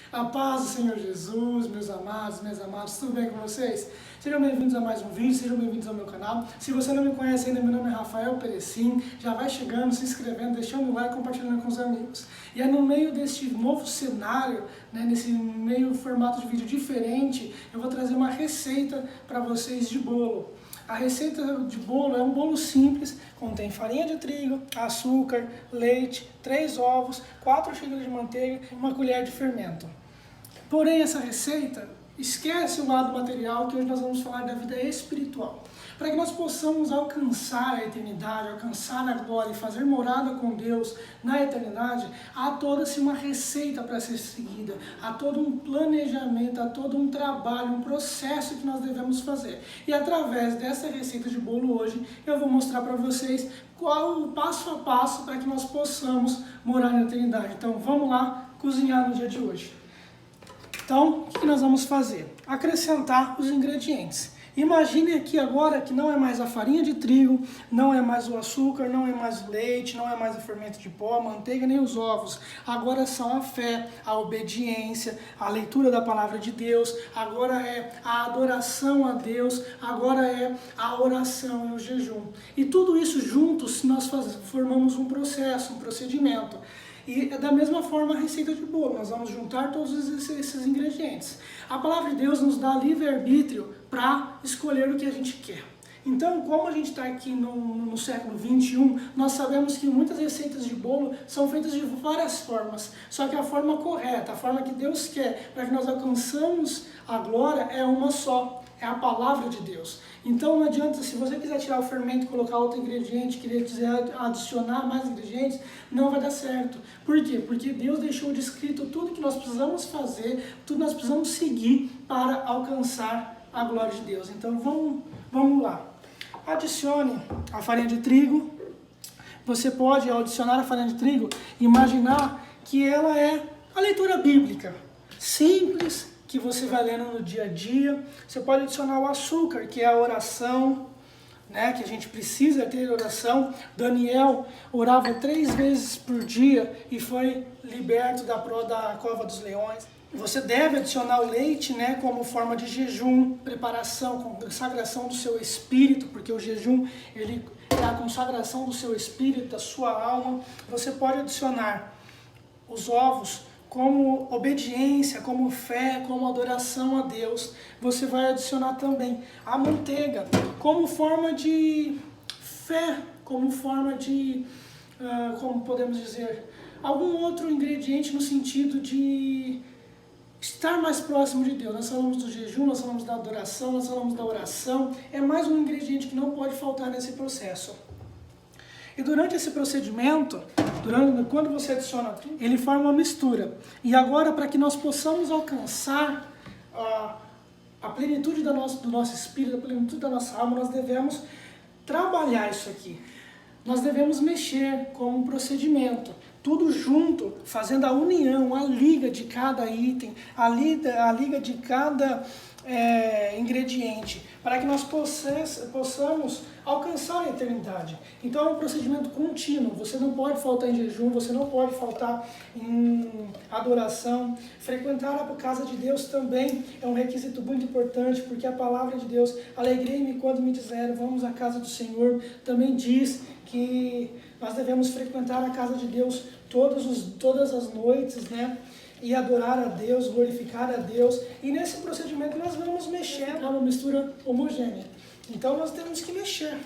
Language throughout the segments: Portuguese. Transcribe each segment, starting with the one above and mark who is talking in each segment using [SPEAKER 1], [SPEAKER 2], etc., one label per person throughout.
[SPEAKER 1] A paz do Senhor Jesus, meus amados, minhas amadas, tudo bem com vocês? Sejam bem-vindos a mais um vídeo, sejam bem-vindos ao meu canal. Se você não me conhece ainda, meu nome é Rafael Perecim, já vai chegando, se inscrevendo, deixando o like, compartilhando com os amigos. E é no meio deste novo cenário, nesse meio formato de vídeo diferente, eu vou trazer uma receita para vocês de bolo. A receita de bolo é um bolo simples, contém farinha de trigo, açúcar, leite, 3 ovos, 4 xícaras de manteiga e 1 colher de fermento. Porém, essa receita, esquece o lado material, que hoje nós vamos falar da vida espiritual. Para que nós possamos alcançar a eternidade, alcançar a glória e fazer morada com Deus na eternidade, há toda-se uma receita para ser seguida, há todo um planejamento, há todo um trabalho, um processo que nós devemos fazer. E através dessa receita de bolo hoje, eu vou mostrar para vocês qual o passo a passo para que nós possamos morar na eternidade. Então vamos lá cozinhar no dia de hoje. Então, o que nós vamos fazer? Acrescentar os ingredientes. Imagine aqui agora que não é mais a farinha de trigo, não é mais o açúcar, não é mais o leite, não é mais o fermento de pó, a manteiga nem os ovos. Agora são a fé, a obediência, a leitura da palavra de Deus, agora é a adoração a Deus, agora é a oração e o jejum. E tudo isso juntos nós formamos um processo, um procedimento. E da mesma forma a receita de bolo, nós vamos juntar todos esses ingredientes. A palavra de Deus nos dá livre-arbítrio para escolher o que a gente quer. Então, como a gente está aqui no século 21, nós sabemos que muitas receitas de bolo são feitas de várias formas. Só que a forma correta, a forma que Deus quer para que nós alcançamos a glória é uma só. É a palavra de Deus. Então não adianta, se você quiser tirar o fermento e colocar outro ingrediente, querer adicionar mais ingredientes, não vai dar certo. Por quê? Porque Deus deixou descrito tudo que nós precisamos fazer, tudo que nós precisamos seguir para alcançar a glória de Deus. Então vamos lá. Adicione a farinha de trigo. Você pode, ao adicionar a farinha de trigo, imaginar que ela é a leitura bíblica. Simples, que você vai lendo no dia a dia. Você pode adicionar o açúcar, que é a oração, que a gente precisa ter oração. Daniel orava 3 vezes por dia e foi liberto da cova dos leões. Você deve adicionar o leite, como forma de jejum, preparação, consagração do seu espírito, porque o jejum ele é a consagração do seu espírito, da sua alma. Você pode adicionar os ovos como obediência, como fé, como adoração a Deus. Você vai adicionar também a manteiga como forma de fé, como forma de, como podemos dizer, algum outro ingrediente no sentido de estar mais próximo de Deus. Nós falamos do jejum, nós falamos da adoração, nós falamos da oração. É mais um ingrediente que não pode faltar nesse processo. E durante esse procedimento, quando você adiciona tudo, ele forma uma mistura. E agora, para que nós possamos alcançar a plenitude do nosso espírito, a plenitude da nossa alma, nós devemos trabalhar isso aqui. Nós devemos mexer com um procedimento. Tudo junto, fazendo a união, a liga de cada item, a liga de cada ingrediente, para que nós possamos alcançar a eternidade. Então é um procedimento contínuo. Você não pode faltar em jejum, você não pode faltar em adoração. Frequentar a casa de Deus também é um requisito muito importante, porque a palavra de Deus, alegrei-me quando me disseram, vamos à casa do Senhor, também diz que nós devemos frequentar a casa de Deus todas as noites, e adorar a Deus, glorificar a Deus. E nesse procedimento nós vamos mexer, é uma mistura homogênea. Então nós temos que mexer,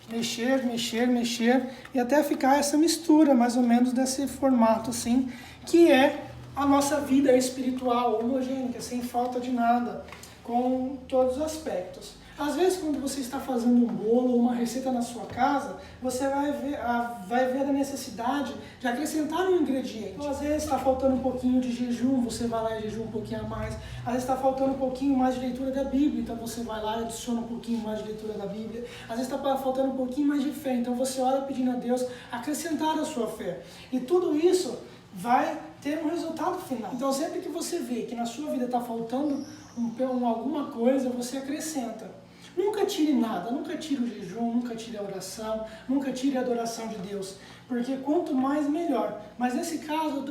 [SPEAKER 1] Mexer, e até ficar essa mistura, mais ou menos desse formato assim, que é a nossa vida espiritual, homogênea, sem falta de nada, com todos os aspectos. Às vezes, quando você está fazendo um bolo ou uma receita na sua casa, você vai ver a necessidade de acrescentar um ingrediente. Então, às vezes está faltando um pouquinho de jejum, você vai lá e jejum um pouquinho a mais. Às vezes está faltando um pouquinho mais de leitura da Bíblia, então você vai lá e adiciona um pouquinho mais de leitura da Bíblia. Às vezes está faltando um pouquinho mais de fé, então você ora pedindo a Deus acrescentar a sua fé. E tudo isso vai ter um resultado final. Então, sempre que você vê que na sua vida está faltando alguma coisa, você acrescenta. Nunca tire nada, nunca tire o jejum, nunca tire a oração, nunca tire a adoração de Deus, porque quanto mais melhor. Mas nesse caso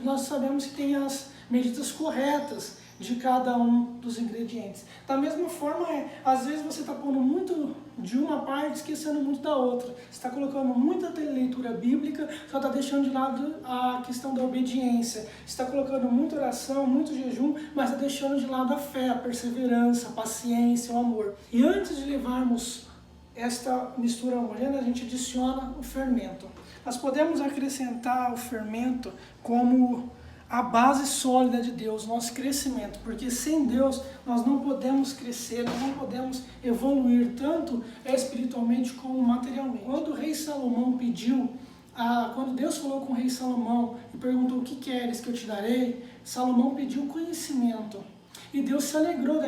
[SPEAKER 1] nós sabemos que tem as medidas corretas de cada um dos ingredientes. Da mesma forma, às vezes você está pondo muito de uma parte, esquecendo muito da outra. Você está colocando muita leitura bíblica, só está deixando de lado a questão da obediência. Você está colocando muita oração, muito jejum, mas está deixando de lado a fé, a perseverança, a paciência, o amor. E antes de levarmos esta mistura homogênea, a gente adiciona o fermento. Nós podemos acrescentar o fermento como a base sólida de Deus, nosso crescimento, porque sem Deus nós não podemos crescer, nós não podemos evoluir tanto espiritualmente como materialmente. Quando o rei Salomão quando Deus falou com o rei Salomão e perguntou: o que queres que eu te darei? Salomão pediu conhecimento e Deus se alegrou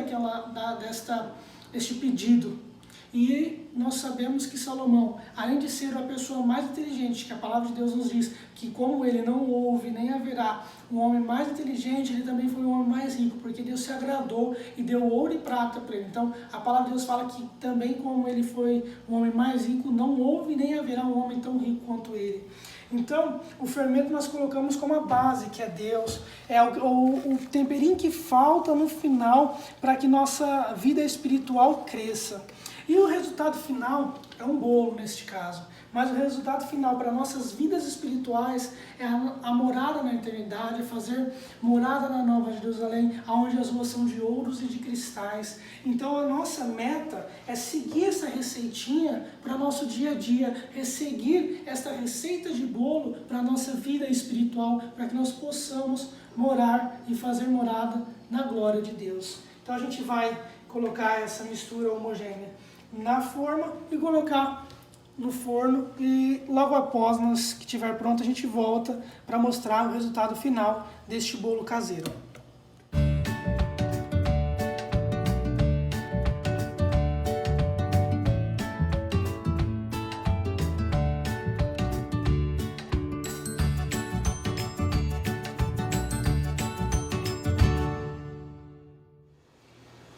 [SPEAKER 1] deste pedido. E nós sabemos que Salomão, além de ser a pessoa mais inteligente, que a palavra de Deus nos diz que como ele não houve nem haverá um homem mais inteligente, ele também foi o homem mais rico, porque Deus se agradou e deu ouro e prata para ele. Então a palavra de Deus fala que também como ele foi o homem mais rico, não houve nem haverá um homem tão rico quanto ele. Então, o fermento nós colocamos como a base, que é Deus, é o temperinho que falta no final para que nossa vida espiritual cresça. E o resultado final é um bolo neste caso, mas o resultado final para nossas vidas espirituais é a morada na eternidade, é fazer morada na Nova Jerusalém, onde as ruas são de ouros e de cristais. Então a nossa meta é seguir essa receitinha para nosso dia a dia, seguir esta receita de bolo para a nossa vida espiritual, para que nós possamos morar e fazer morada na glória de Deus. Então a gente vai colocar essa mistura homogênea na forma e colocar no forno, e logo após que estiver pronto a gente volta para mostrar o resultado final deste bolo caseiro.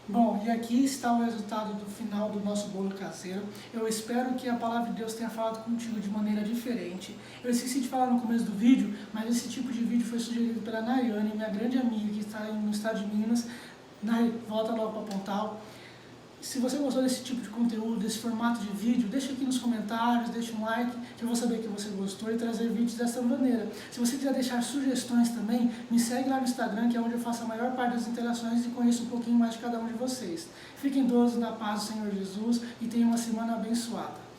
[SPEAKER 1] Bom, e aqui está o resultado do final do nosso bolo caseiro. Eu espero que a palavra de Deus tenha falado contigo de maneira diferente. Eu esqueci de falar no começo do vídeo, mas esse tipo de vídeo foi sugerido pela Nayane, minha grande amiga que está no estado de Minas. Nay, volta logo para Pontal. Se você gostou desse tipo de conteúdo, desse formato de vídeo, deixa aqui nos comentários, deixa um like, que eu vou saber que você gostou, e trazer vídeos dessa maneira. Se você quiser deixar sugestões também, me segue lá no Instagram, que é onde eu faço a maior parte das interações e conheço um pouquinho mais de cada um de vocês. Fiquem todos na paz do Senhor Jesus e tenham uma semana abençoada.